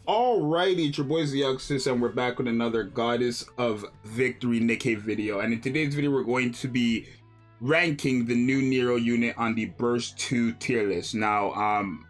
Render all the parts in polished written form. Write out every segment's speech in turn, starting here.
Alrighty, it's your boy Zxous, and we're back with another Goddess of Victory Nikke video. And in today's video, we're going to be ranking the new NERO unit on the Burst 2 tier list. Now,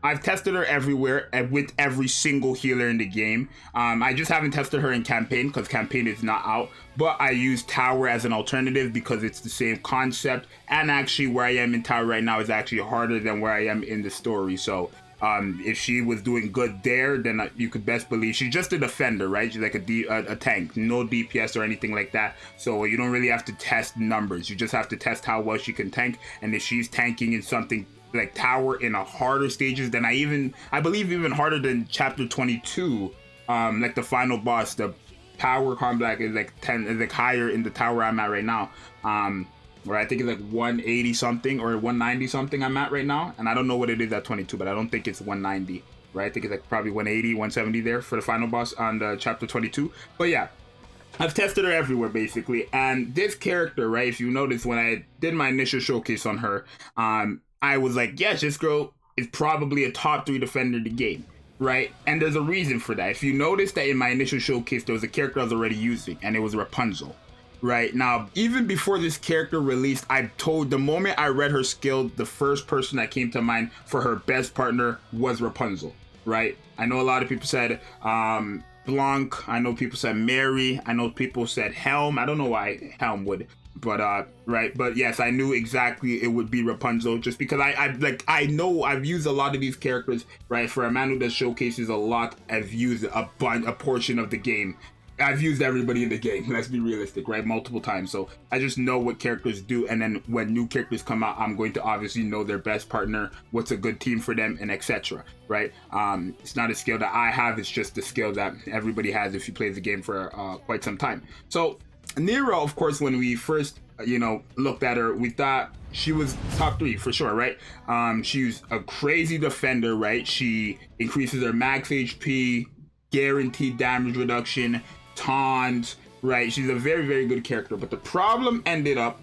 I've tested her everywhere with every single healer in the game. I just haven't tested her in campaign because campaign is not out, but I use tower as an alternative because it's the same concept. And actually, where I am in tower right now is actually harder than where I am in the story. So if she was doing good there, then you could best believe she's just a defender, right? She's like a tank, no DPS or anything like that. So you don't really have to test numbers. You just have to test how well she can tank. And if she's tanking in something like tower in a harder stages, then I believe even harder than chapter 22, like the final boss, the power combat is like 10, is like higher in the tower I'm at right now. Where I think it's like 180 something or 190 something I'm at right now. And I don't know what it is at 22, but I don't think it's 190, right? I think it's like probably 180, 170 there for the final boss on the chapter 22. But yeah, I've tested her everywhere basically. And this character, right, if you notice when I did my initial showcase on her, I was like, yes, this girl is probably a top 3 defender in the game, right? And there's a reason for that. If you notice that in my initial showcase, there was a character I was already using, and it was Rapunzel. Right now, even before this character released, the moment I read her skill, the first person that came to mind for her best partner was Rapunzel, right? I know a lot of people said Blanc, I know people said Mary, I know people said Helm. I don't know why Helm would, but right, but yes, I knew exactly it would be Rapunzel just because I know I've used a lot of these characters, right? For a man who does showcases a lot, I've used a portion of the game. I've used everybody in the game, let's be realistic, right? Multiple times. So I just know what characters do, and then when new characters come out, I'm going to obviously know their best partner, what's a good team for them, and etc. Right? It's not a skill that I have, it's just the skill that everybody has if you play the game for quite some time. So NERO, of course, when we first looked at her, we thought she was top 3 for sure, right? She's a crazy defender, right? She increases her max HP, guaranteed damage reduction, taunt, right? She's a very, very good character. But the problem ended up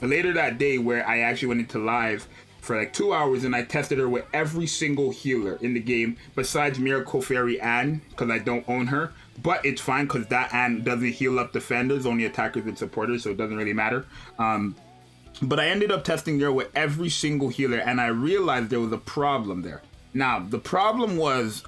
later that day where I actually went into live for like 2 hours and I tested her with every single healer in the game besides Miracle Fairy Anne, because I don't own her. But it's fine because that Anne doesn't heal up defenders, only attackers and supporters, so it doesn't really matter. But I ended up testing her with every single healer, and I realized there was a problem there. Now, the problem was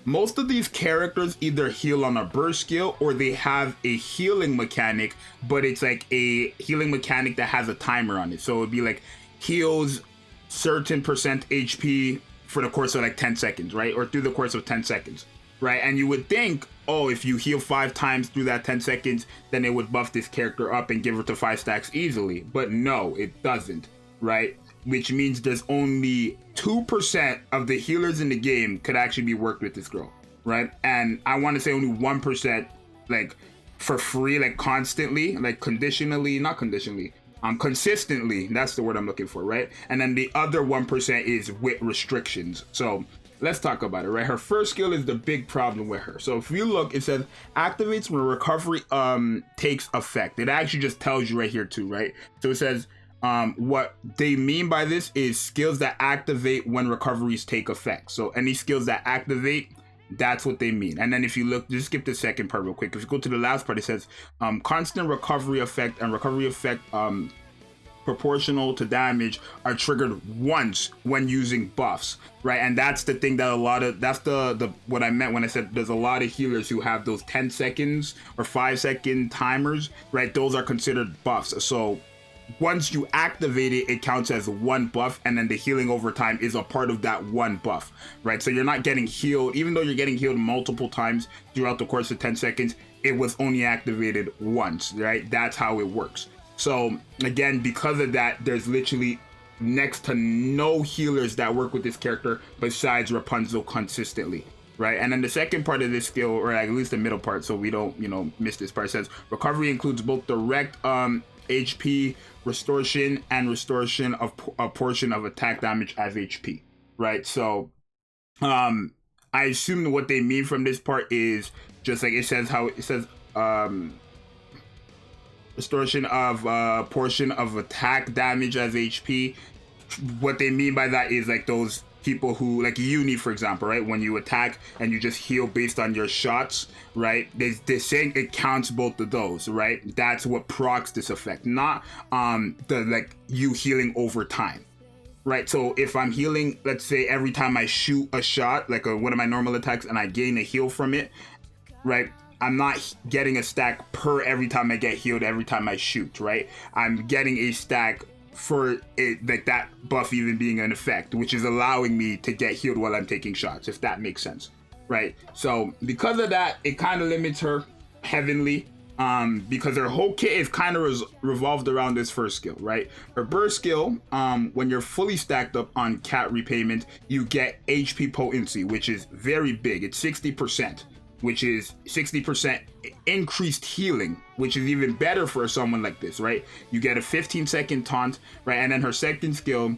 most of these characters either heal on a burst skill or they have a healing mechanic, but it's like a healing mechanic that has a timer on it. So it'd be like heals certain percent HP for the course of like 10 seconds, right? Or through the course of 10 seconds, right? And you would think, oh, if you heal 5 times through that 10 seconds, then it would buff this character up and give her to 5 stacks easily. But no, it doesn't, right? Which means there's only 2% of the healers in the game could actually be worked with this girl, right? And I want to say only 1% like for free, like constantly, like consistently, that's the word I'm looking for, right? And then the other 1% is with restrictions. So let's talk about it, right? Her first skill is the big problem with her. So if you look, it says activates when recovery takes effect. It actually just tells you right here too, right? So it says what they mean by this is skills that activate when recoveries take effect. So any skills that activate, that's what they mean. And then if you look, just skip the second part real quick. If you go to the last part, it says constant recovery effect and recovery effect proportional to damage are triggered once when using buffs, right? And that's the thing that that's the what I meant when I said there's a lot of healers who have those 10 seconds or 5-second timers, right? Those are considered buffs. So once you activate it, it counts as 1 buff, and then the healing over time is a part of that 1 buff, right? So you're not getting healed, even though you're getting healed multiple times throughout the course of 10 seconds, it was only activated once, right? That's how it works. So again, because of that, there's literally next to no healers that work with this character besides Rapunzel consistently, right? And then the second part of this skill, or at least the middle part, so we don't, miss this part, says recovery includes both direct HP restoration and restoration of a portion of attack damage as HP, right? So I assume what they mean from this part is just like it says restoration of a portion of attack damage as HP. What they mean by that is like those people who, like Uni, for example, right? When you attack and you just heal based on your shots, right? They're saying it counts both of those, right? That's what procs this effect, not the like you healing over time. Right, so if I'm healing, let's say every time I shoot a shot, like one of my normal attacks, and I gain a heal from it, right? I'm not getting a stack per every time I get healed every time I shoot, right? I'm getting a stack for it, like that buff even being an effect, which is allowing me to get healed while I'm taking shots, if that makes sense, right? So because of that, it kind of limits her heavily. Because her whole kit is kind of revolved around this first skill, right? Her burst skill, when you're fully stacked up on cat repayment, you get HP potency, which is very big. It's 60%, which is 60% increased healing, which is even better for someone like this, right? You get a 15-second taunt, right? And then her second skill,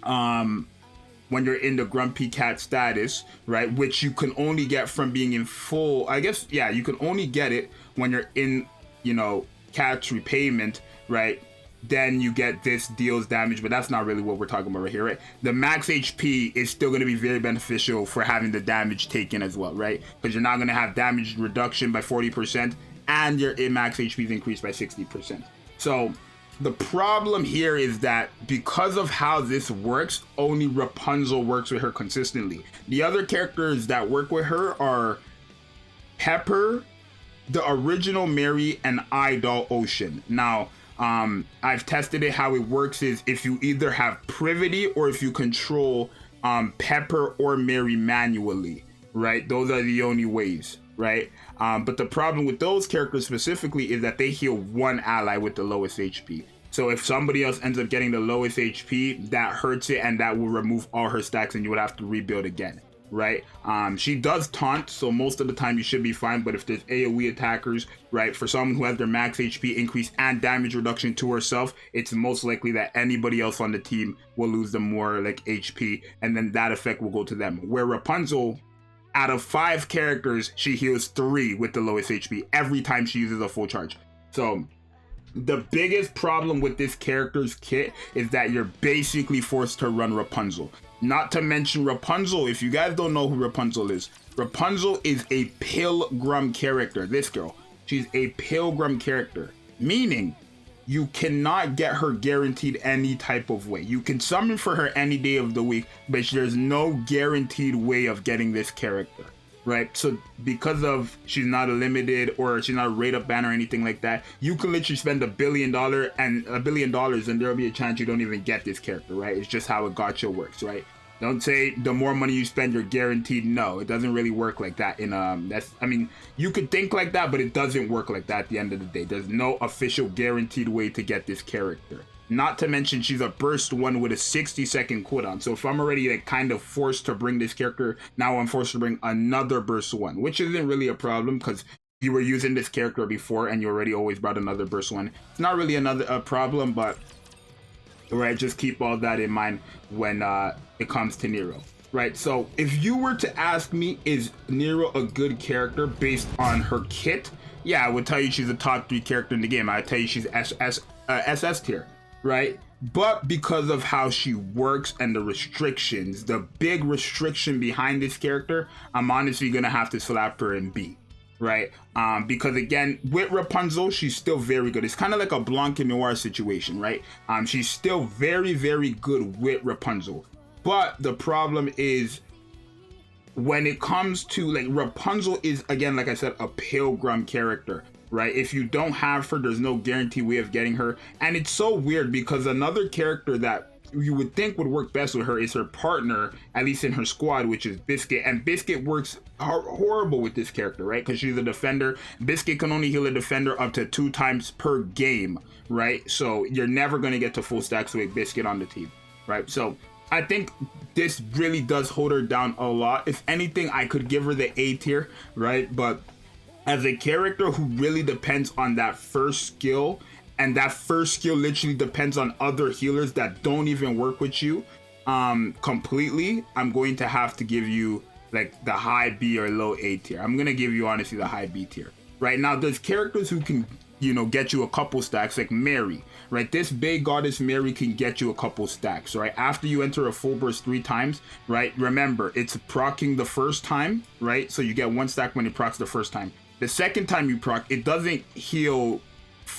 when you're in the grumpy cat status, right, which you can only get from being in full, I guess, yeah, you can only get it when you're in, you know, cat's repayment, right? Then you get this deals damage, but that's not really what we're talking about right here, right? The max HP is still going to be very beneficial for having the damage taken as well, right? Because you're not going to have damage reduction by 40% and your max HP is increased by 60%. So the problem here is that because of how this works, only Rapunzel works with her consistently. The other characters that work with her are Pepper, the original Mary, and Idol Ocean. Now, I've tested it. How it works is if you either have Privity or if you control Pepper or Mary manually, right? Those are the only ways, right? But the problem with those characters specifically is that they heal one ally with the lowest HP. So if somebody else ends up getting the lowest HP, that hurts it, and that will remove all her stacks and you would have to rebuild again, right? She does taunt, so most of the time you should be fine, but if there's AoE attackers, right, for someone who has their max HP increase and damage reduction to herself, it's most likely that anybody else on the team will lose them more like HP, and then that effect will go to them. Where Rapunzel, out of 5 characters, she heals 3 with the lowest HP every time she uses a full charge. So the biggest problem with this character's kit is that you're basically forced to run Rapunzel. Not to mention Rapunzel, if you guys don't know who Rapunzel is a pilgrim character. This girl, she's a pilgrim character, meaning you cannot get her guaranteed any type of way. You can summon for her any day of the week, but there's no guaranteed way of getting this character, right? So because of she's not a limited or she's not a rate up ban or anything like that, you can literally spend $1 billion and there'll be a chance you don't even get this character, right? It's just how a gacha works, right? Don't say the more money you spend, you're guaranteed. No, it doesn't really work like that. I mean, you could think like that, but it doesn't work like that at the end of the day. There's no official guaranteed way to get this character. Not to mention she's a burst 1 with a 60-second cooldown. So if I'm already like kind of forced to bring this character, now I'm forced to bring another burst 1, which isn't really a problem because you were using this character before and you already always brought another burst 1. It's not really a problem, but right, just keep all that in mind when it comes to NERO, right? So if you were to ask me, is NERO a good character based on her kit? Yeah, I would tell you she's a top 3 character in the game. I'd tell you she's SS tier, right? But because of how she works and the restrictions, the big restriction behind this character, I'm honestly gonna have to slap her in B, right? Because again, with Rapunzel, she's still very good. It's kind of like a Blanc and Noir situation, right? She's still very, very good with Rapunzel. But the problem is when it comes to like Rapunzel is, again, like I said, a pilgrim character, right? If you don't have her, there's no guaranteed way of getting her. And it's so weird because another character that you would think would work best with her is her partner, at least in her squad, which is Biscuit. And Biscuit works horrible with this character, right? Because she's a defender. Biscuit can only heal a defender up to 2 times per game, right? So you're never going to get to full stacks with Biscuit on the team, right? So I think this really does hold her down a lot. If anything, I could give her the A tier, right? But as a character who really depends on that first skill, and that first skill literally depends on other healers that don't even work with you completely, I'm going to have to give you like the high B or low A tier. I'm going to give you honestly the high B tier. Right now, there's characters who can you know, get you a couple stacks, like Mary, right? This big goddess Mary can get you a couple stacks, right? After you enter a full burst 3 times, right? Remember, it's proccing the first time, right? So you get 1 stack when it procs the first time. The second time you proc, it doesn't heal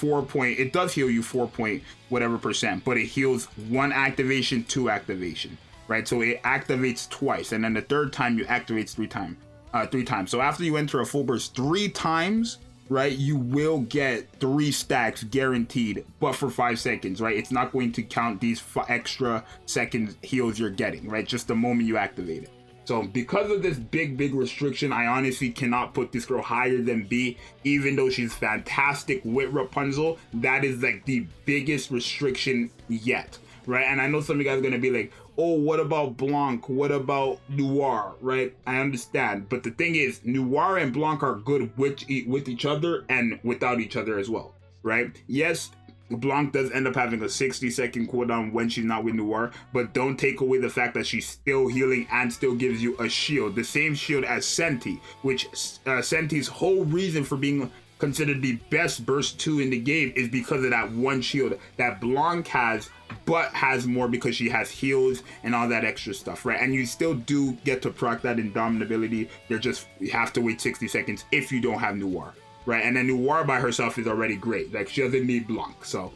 it does heal you 4 point whatever percent, but it heals 1 activation, 2 activation, right? So it activates twice, and then the third time you activates 3 times. So after you enter a full burst 3 times, right, you will get 3 stacks guaranteed, but for 5 seconds, right? It's not going to count these extra seconds heals you're getting, right? Just the moment you activate it. So because of this big restriction, I honestly cannot put this girl higher than B, even though she's fantastic with Rapunzel. That is like the biggest restriction yet, right? And I know some of you guys are gonna be like, oh, what about Blanc? What about Noir, right? I understand, but the thing is, Noir and Blanc are good with each other and without each other as well, right? Yes, Blanc does end up having a 60-second cooldown when she's not with Noir, but don't take away the fact that she's still healing and still gives you a shield, the same shield as Senti, which Senti's whole reason for being considered the best burst 2 in the game is because of that 1 shield that Blanc has, but has more because she has heals and all that extra stuff, right? And you still do get to proc that indomitability. You have to wait 60 seconds if you don't have Noir, right? And then Noir by herself is already great. Like, she doesn't need Blanc. So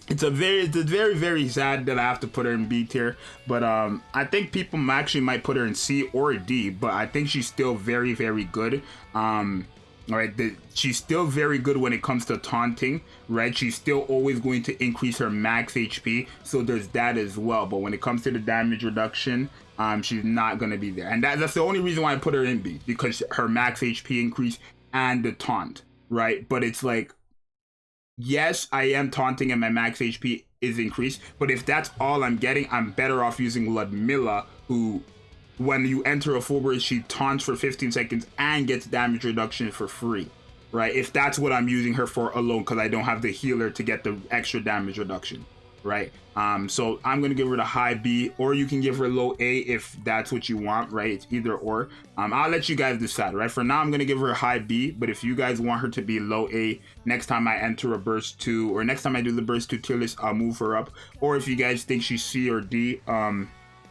it's very sad that I have to put her in B tier, but I think people actually might put her in C or D, but I think she's still very good. All right, she's still very good when it comes to taunting, right? She's still always going to increase her max HP, so there's that as well. But when it comes to the damage reduction, she's not going to be there. And that's the only reason why I put her in B, because her max HP increase and the taunt, right? But it's like, yes, I am taunting and my max HP is increased, but if that's all I'm getting, I'm better off using Ludmilla, who, when you enter a full burst, she taunts for 15 seconds and gets damage reduction for free, right? If that's what I'm using her for alone, because I don't have the healer to get the extra damage reduction, right? So I'm gonna give her the high B, or you can give her low A if that's what you want, right? It's either or. I'll let you guys decide, right? For now, I'm gonna give her a high B, but if you guys want her to be low A, next time I enter a burst 2, or next time I do the burst 2 tier list, I'll move her up. Or if you guys think she's C or D,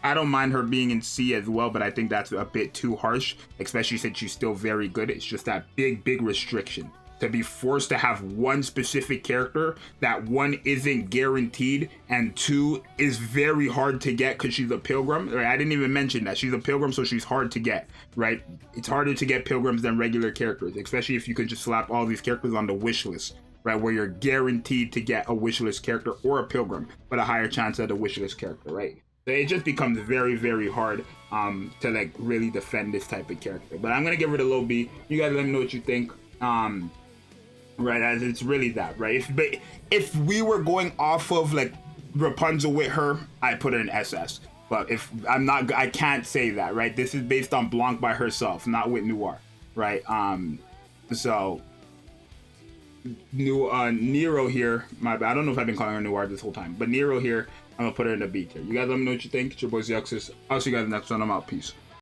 I don't mind her being in C as well, but I think that's a bit too harsh, especially since she's still very good. It's just that big restriction to be forced to have 1 specific character that 1 isn't guaranteed and 2 is very hard to get because she's a pilgrim, right? I didn't even mention that she's a pilgrim, so she's hard to get, right? It's harder to get pilgrims than regular characters, especially if you could just slap all these characters on the wish list, right? Where you're guaranteed to get a wish list character or a pilgrim, but a higher chance at a wish list character, right? So it just becomes very hard to like really defend this type of character. But I'm gonna give her the low B. You guys let me know what you think. Right, as it's really that, right? If we were going off of like Rapunzel with her, I put her in SS. But if I'm not, I can't say that, right? This is based on Blanc by herself, not with Noir, right? So NERO here, my bad. I don't know if I've been calling her Noir this whole time, but NERO here, I'm gonna put her in the B tier. You guys let me know what you think. It's your boy Zxous. I'll see you guys next one. I'm out. Peace.